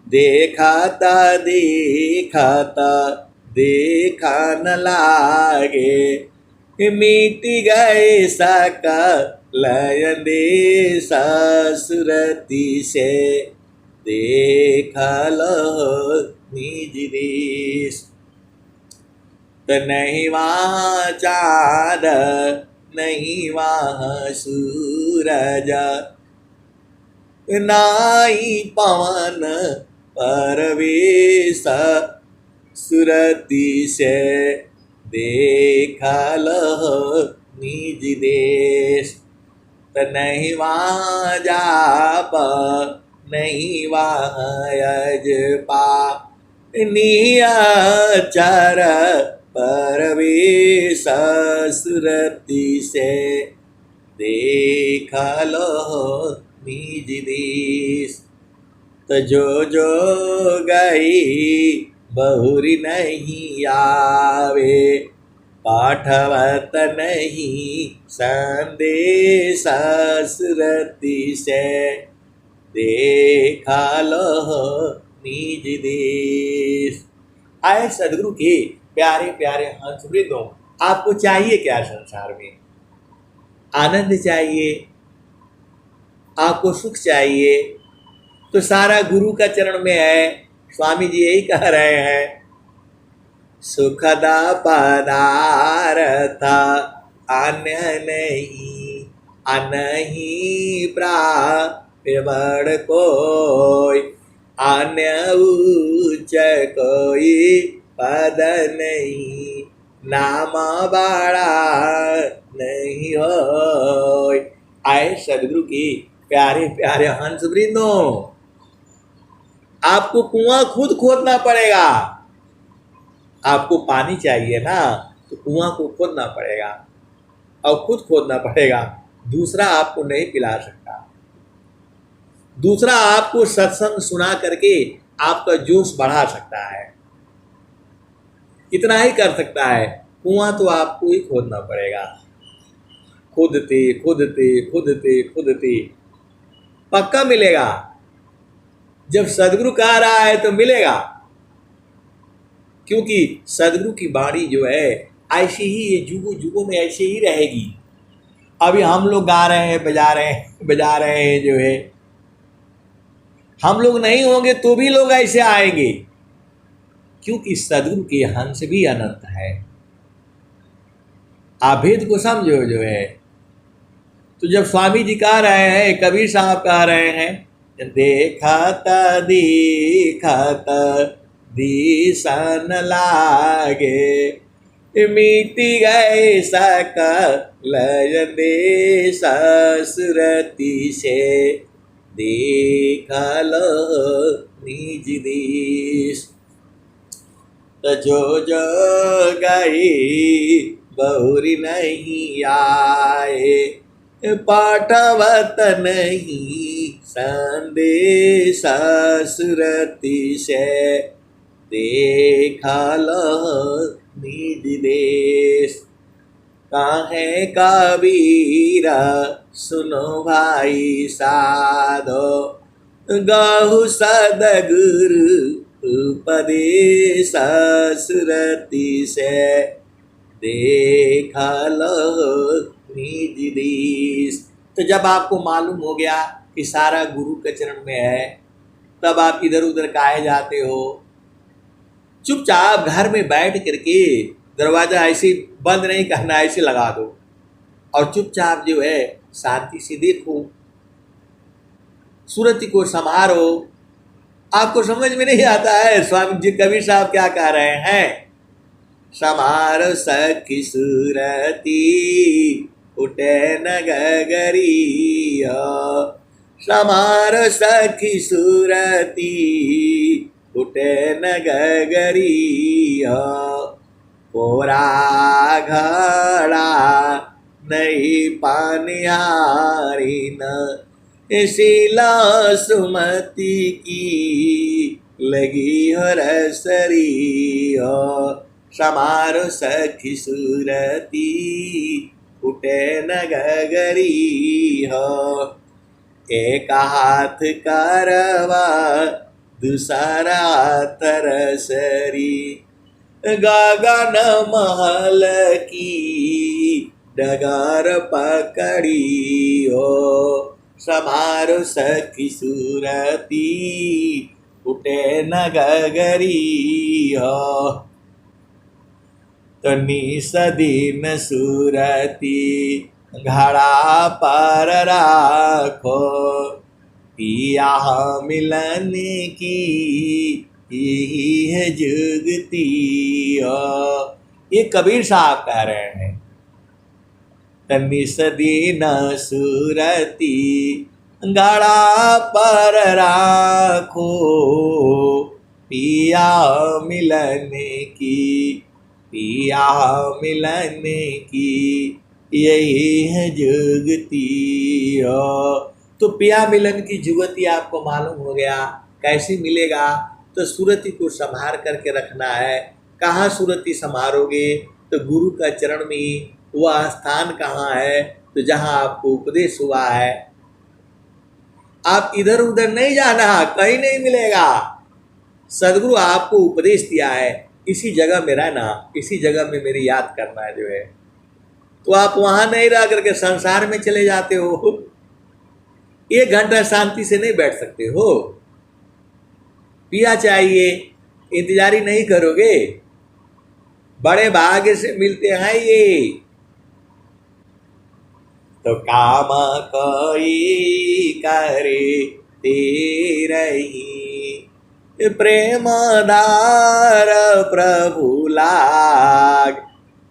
देखता देखता देखा न लागे, मिट गए सकल देश, सुरति से देख लो निज देश। तो नहीं वहाँ चाँद नहीं वहाँ सूरज, नाई पवन परवेश, सुरति से देख लो निज देश। त नहीं वहाँ जाप नहीं वहाँ यजपा, नियचर परवेश सुरति से, देख लो निज देश। तो जो गई बहुरी नहीं आवे, पाठवत नहीं संदेश सुरति से, देखा लो निज देश। आए सदगुरु के प्यारे प्यारे हंस वृंदों, आपको चाहिए क्या संसार में? आनंद चाहिए, आपको सुख चाहिए, तो सारा गुरु का चरण में है। स्वामी जी यही कह रहे हैं, सुखदा पदार्थ अन्य नहीं, अनही प्राप्य बड़ कोई, अन्य उच्च कोई पद नहीं, नाम बड़ा नहीं होय। आए सदगुरु की प्यारे प्यारे हंस वृंदों, आपको कुआं खुद खोदना पड़ेगा। आपको पानी चाहिए ना, तो कुआं को खोदना पड़ेगा और खुद खोदना पड़ेगा। दूसरा आपको नहीं पिला सकता, दूसरा आपको सत्संग सुना करके आपका जोश बढ़ा सकता है, इतना ही कर सकता है। कुआं तो आपको ही खोदना पड़ेगा। खोदते खोदते खोदते खोदते पक्का मिलेगा। जब सदगुरु कह रहा है तो मिलेगा, क्योंकि सदगुरु की वाणी जो है ऐसी ही, ये जुगों जुगों में ऐसे ही रहेगी। अभी हम लोग गा रहे हैं, बजा रहे हैं जो है, हम लोग नहीं होंगे तो भी लोग ऐसे आएंगे, क्योंकि सदगुरु के हंस भी अनंत है। आप भेद को समझो जो है। तो जब स्वामी जी कह रहे हैं, कबीर साहब कह रहे हैं, देखत देखत दिसन लागे, मिटी गए सकल देश सुरति से, देख लो निज देश। तो जो गई बहुरी नहीं आए, पाठवत नहीं संदेश सुरति से, देखा लो निज देश। काहे कबीरा सुनो भाई साधो, गहु सदगुरु उपदेश सुरति से, देखा लो निज देश। तो जब आपको मालूम हो गया कि सारा गुरु के चरण में है, तब आप इधर उधर काहे जाते हो? चुपचाप घर में बैठ करके दरवाजा ऐसे बंद नहीं करना, ऐसे लगा दो और चुपचाप जो है शांति से देखो, सूरत को संभारो। आपको समझ में नहीं आता है स्वामी जी कबीर साहब क्या कह रहे हैं? समार सखी सूरती उठे न गगरी, समार सखी सूरती उठे न गगरी, कोरा घड़ा नहीं पानिहारी न, शीला सुमति की लगी हो रसरी, समारो सखी सूरती उठे न गगरी, एक हाथ करवा दूसरा तरसरी, गगन महल की डगर पकड़ी, हो समारो सखी सूरती उठे न गगरी, हो तो निस दिन सूरती घड़ा पर राखो, पिया मिलन की यही है जुगती। ये कबीर साहब कह रहे हैं। निस दिन सुरती गड़ा पर राखो, पिया मिलने की, पिया मिलने की यही है जुगती हो। तो पिया मिलन की जुगती आपको मालूम हो गया। कैसे मिलेगा? तो सुरति को संभार करके रखना है। कहाँ सुरति संभारोगे? तो गुरु का चरण में। वह स्थान कहाँ है? तो जहाँ आपको उपदेश हुआ है। आप इधर उधर नहीं जाना, कहीं नहीं मिलेगा। सदगुरु आपको उपदेश दिया है, इसी जगह में रहना, इसी जगह में मेरी याद करना जो है। तो आप वहां नहीं रह करके संसार में चले जाते हो। 1 घंटा शांति से नहीं बैठ सकते हो। पिया चाहिए, इंतजारी नहीं करोगे। बड़े भाग्य से मिलते हैं ये। तो काम कोई करे तेरही, प्रेमदार प्रभु लाग,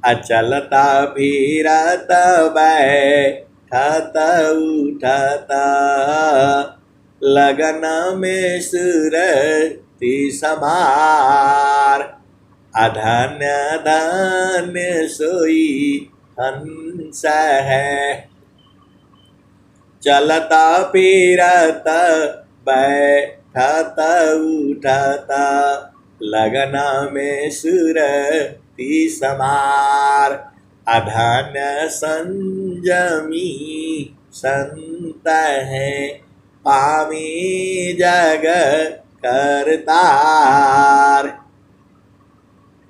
अचलता फिरत बैठत उठत, लगन में सुरति समार, अधन्य धन्य सोई हंस है, चलता फिरत बैठत उठत, लगन में सुरति समार, अधन्य संजमी संत है, पामी जग करतार।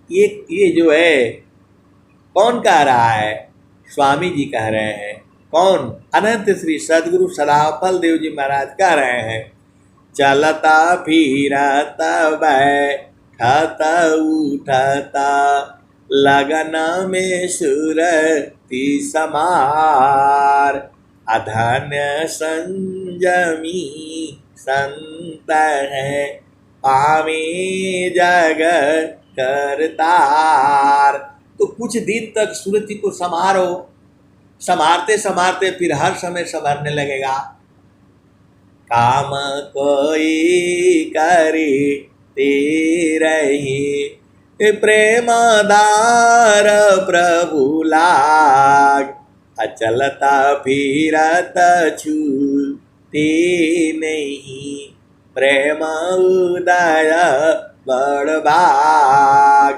ये जो है कौन कह रहा है? स्वामी जी कह रहे हैं। कौन? अनंत श्री सदगुरु सदाफल देव जी महाराज कह रहे हैं। चलता फिरत बैठत उठत, लगन में सुरति समार, अधन्य संजमी संत है, पामी जग करतार। तो कुछ दिन तक सुरति को संभारो। संभारते संभारते फिर हर समय संभरने लगेगा। काम कोई करे तेरही, प्रेमदार प्रभु लाग, अचलता फिरत छूटे नहीं, प्रेम उदय बड़ भाग,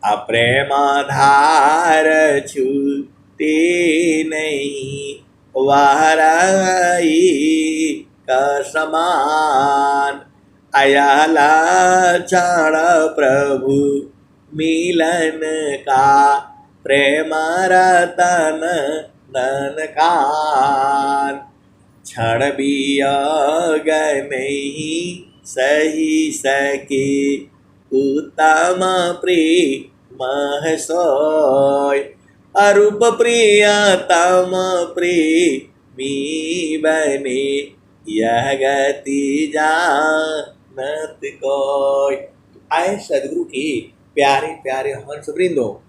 अप्रेम धार छूटे नहीं, वहराई का समान, अयला क्षण प्रभु मिलन का, प्रेम रतन ननकान, क्षण वियोग नहीं सही सके, उत्तम प्रेम सोय, अरूप प्रियतम प्रेमी बने, यह गति जानत कोय। आए सदगुरु की प्यारे प्यारे हंस वृंदो,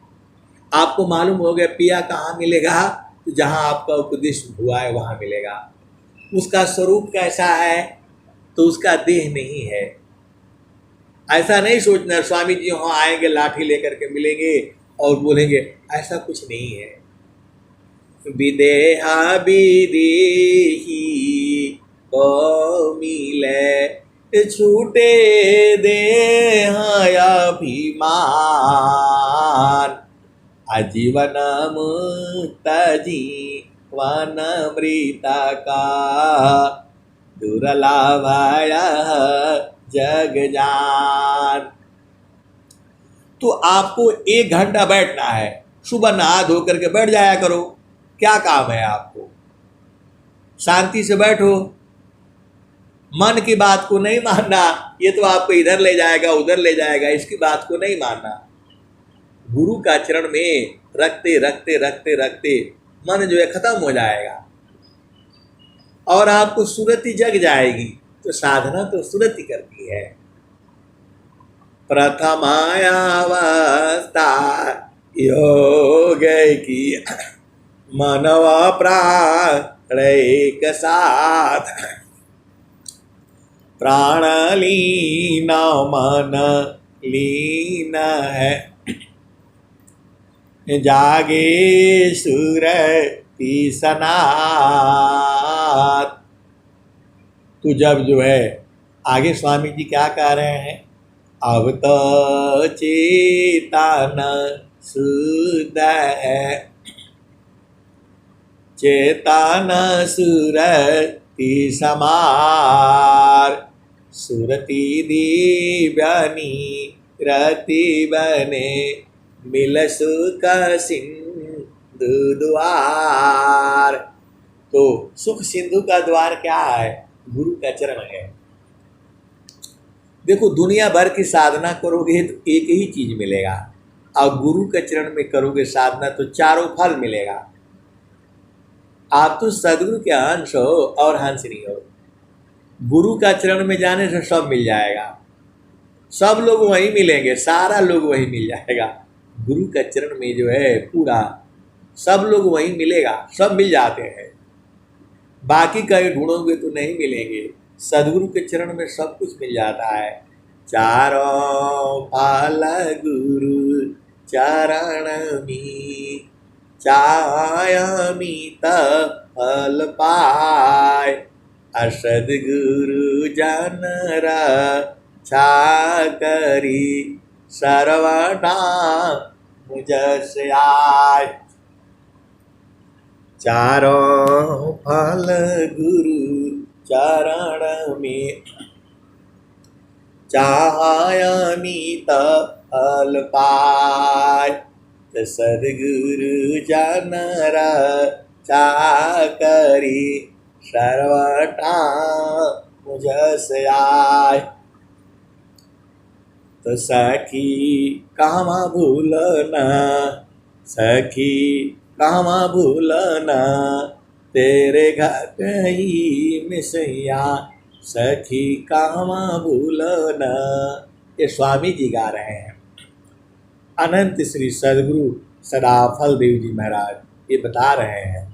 आपको मालूम हो गया पिया कहाँ मिलेगा? तो जहाँ आपका उपदेश हुआ है वहाँ मिलेगा। उसका स्वरूप कैसा है? तो उसका देह नहीं है। ऐसा नहीं सोचना स्वामी जी वहाँ आएंगे लाठी लेकर के मिलेंगे और बोलेंगे, ऐसा कुछ नहीं है। विदेहा विदेही को मिले, छूटे देह अभिमान, आजीवन मुक्त जीवन मृत का, दुर्लभ जग जान। तो आपको 1 घंटा बैठना है। सुबह नहा धो करके बैठ जाया करो। क्या काम है आपको? शांति से बैठो। मन की बात को नहीं मानना। ये तो आपको इधर ले जाएगा उधर ले जाएगा, इसकी बात को नहीं मानना। गुरु का चरण में रखते रखते रखते रखते मन जो है खत्म हो जाएगा और आपको सुरति जग जाएगी। तो साधना तो सुरति करती है। प्रथमायावस्था योग की मनवा प्राण एक साथ, प्राण लीन मन लीन है, जागे सुरति सनात। तो जब जो है आगे स्वामी जी क्या कह रहे हैं, अब तो चेतन शुद्ध है, चेतन सुरति समार, सुरति दीव्यनी रति बने, मिल सुख सिंधु द्वार। तो सुख सिंधु का द्वार क्या है, गुरु का चरण है। देखो दुनिया भर की साधना करोगे तो एक ही चीज मिलेगा, और गुरु के चरण में करोगे साधना तो चारों फल मिलेगा। आप तो सदगुरु के अंश हो और हंस नहीं हो। गुरु का चरण में जाने से सब मिल जाएगा, सब लोग वहीं मिलेंगे, सारा लोग वहीं मिल जाएगा। गुरु का चरण में जो है पूरा सब लोग वहीं मिलेगा, सब मिल जाते हैं। बाकी कहीं ढूंढोगे तो नहीं मिलेंगे, सदगुरु के चरण में सब कुछ मिल जाता है। चारों फल गुरु चरण में, चायमित फल पाए, असदगुरु जन रक्षा करी, सर्वदा मुझस आए। चारों फल गुरु चरण में, चायमित फल पाए, सदगुरु जन रक्षा करी, सर्वथा मुझस आए। तो सखी कामा भूलना, सखी कामा भूलना, तेरे घट ही मिसैया, सखी कामा भूलना। ये स्वामी जी गा रहे हैं। अनंत श्री सदगुरु सदाफल देव जी महाराज ये बता रहे हैं,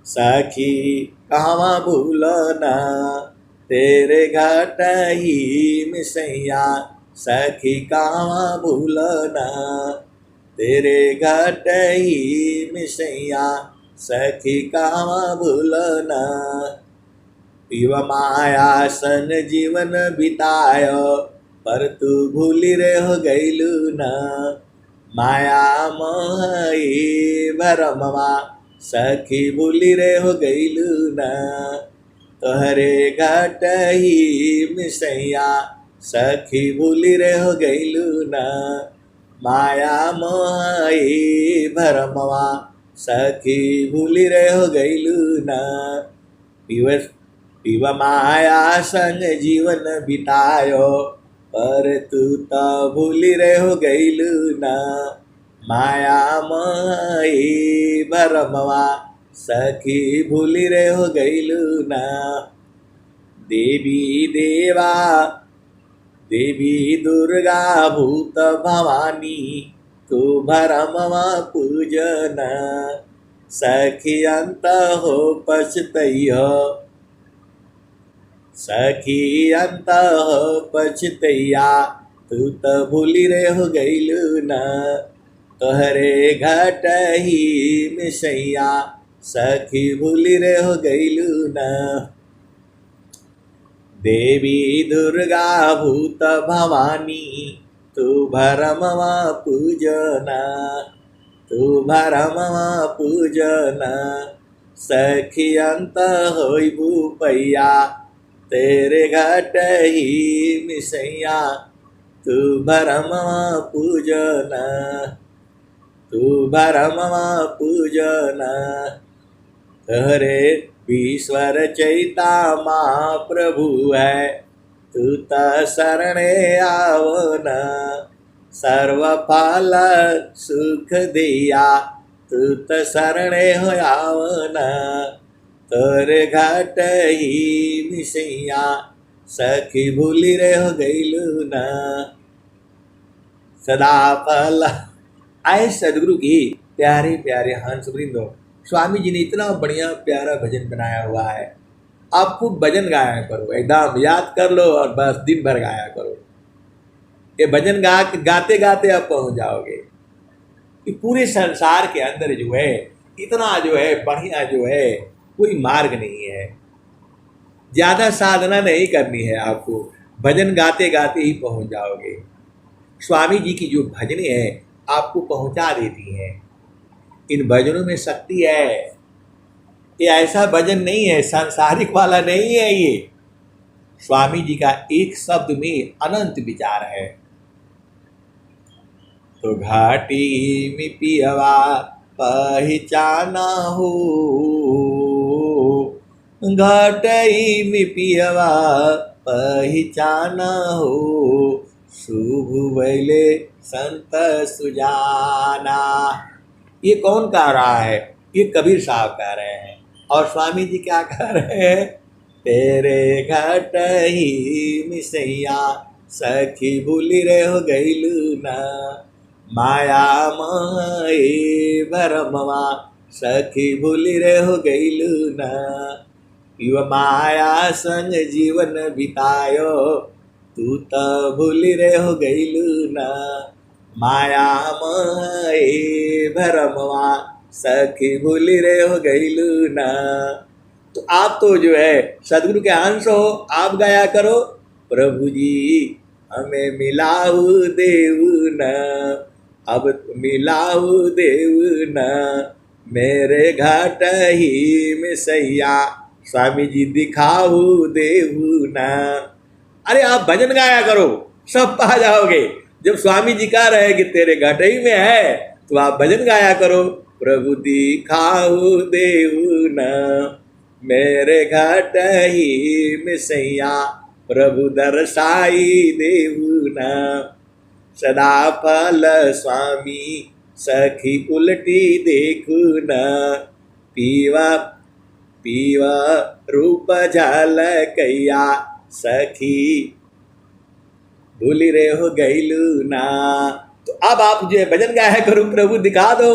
सखी कामा भूलना, तेरे घट ही मिसैया, सखी कामा भूलना, तेरे घट ही मिसैया, सखी कामा भूलना। पिव माया सन जीवन बितायो, पर तू भूली रह गईलू न, माया मोह भरमवा, सखी भूली रह गईलू न, तोहरे घट ही मिसैया, सखी भूली रह गईलू न, माया मोह भरमवा, सखी भूली रह गईलू न। पिव माया संग जीवन बितायो, पर तू तो भूली रह गईलू न, माया मोह भरमवा, सखी भूली रह गईलू न। देवी देवा देवी दुर्गा भूत भवानी, तू भरमवा पूजन, सखी अंत हो पछतैयो, सखी अंत हो पछतैया, तू तो भूली रह गईलू न, तोहरे घट ही मिसैया, सखी भूली रह गईलू न। देवी दुर्गा भूत भवानी, तू भरमवा पूजना, तू भरमवा पूजना, सखी अंत होई भूपैया, तेरे घट ही मिसैया, तू भरमवा पूजना, तू भरमवा पूजना। तोहरे ईश्वर चैता महाप्रभु है, तू त शरणे आवना, सर्व फल सुख दिया, तू त शरणे हो आवना, तोरे घाट ही मिसैया, सखी भूली रह गईलू न। सदा फल आए सदगुरु की प्यारे प्यारे हंस वृंदो, स्वामी जी ने इतना बढ़िया प्यारा भजन बनाया हुआ है। आप खूब भजन गाया करो, एकदम याद कर लो और बस दिन भर गाया करो। ये भजन गाते गाते आप पहुंच जाओगे कि पूरे संसार के अंदर जो है इतना जो है बढ़िया जो है कोई मार्ग नहीं है। ज्यादा साधना नहीं करनी है आपको, भजन गाते गाते ही पहुंच जाओगे। स्वामी जी की जो भजनें हैं आपको पहुंचा देती हैं। इन भजनों में शक्ति है। ये ऐसा भजन नहीं है, सांसारिक वाला नहीं है ये। स्वामी जी का एक शब्द में अनंत विचार है। तो घाटी में पियवा पहचाना हो, घाटई में पियवा पहचाना हो, शुभ वैले संत सुजाना। ये कौन कह रहा है? ये कबीर साहब कह रहे हैं। और स्वामी जी क्या कह रहे हैं? तेरे घाटई में सैया सखी भूली रे हो गईलू ना, माया माए भरमवा सखी भूली रे हो गईलू ना, युवा माया संग जीवन बितायो तू तो भूली रे हो गईलू ना, माया माए भरमवा सखी भूली रे हो गईलू ना। तो आप तो जो है सदगुरु के अंश हो, आप गाया करो, प्रभु जी हमें मिलाऊ देव न, अब मिलाऊ देव न, मेरे घाट ही में सैया स्वामी जी दिखाऊ देव न। अरे आप भजन गाया करो, सब पा जाओगे। जब स्वामी जी कह रहे हैं कि तेरे घाट ही में है, तो आप भजन गाया करो, प्रभु दिखाऊ देव न, मेरे घाट ही में सैया प्रभु दर्शाई देवना, सदा फल स्वामी सखी उल्टी देखना, पीवा पीवा रूप झल कैया सखी भूली रे हो गईलू ना। तो अब आप जो है भजन गाया करो, प्रभु दिखा दो।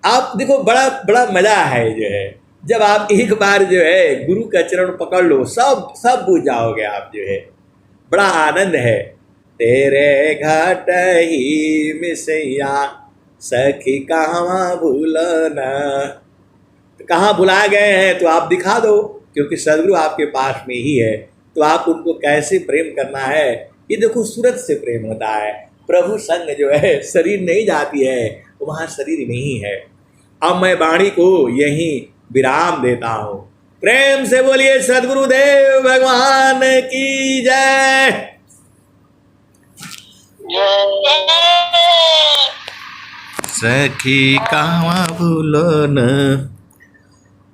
आप देखो बड़ा बड़ा मजा है जो है, जब आप एक बार जो है गुरु का चरण पकड़ लो, सब बुझ जाओगे आप जो है, बड़ा आनंद है। तेरे घाट ही में सैया सखी कहाँ भूलना, तो कहाँ भुला गए हैं तो आप दिखा दो, क्योंकि सदगुरु आपके पास में ही है। तो आप उनको कैसे प्रेम करना है, ये देखो सूरत से प्रेम होता है। प्रभु संग जो है शरीर नहीं जाती है, वहाँ शरीर नहीं है। अब मैं वाणी को यहीं विराम देता हूँ। प्रेम से बोलिए सद्गुरुदेव भगवान की जय। सखी कहाँ भूलो न।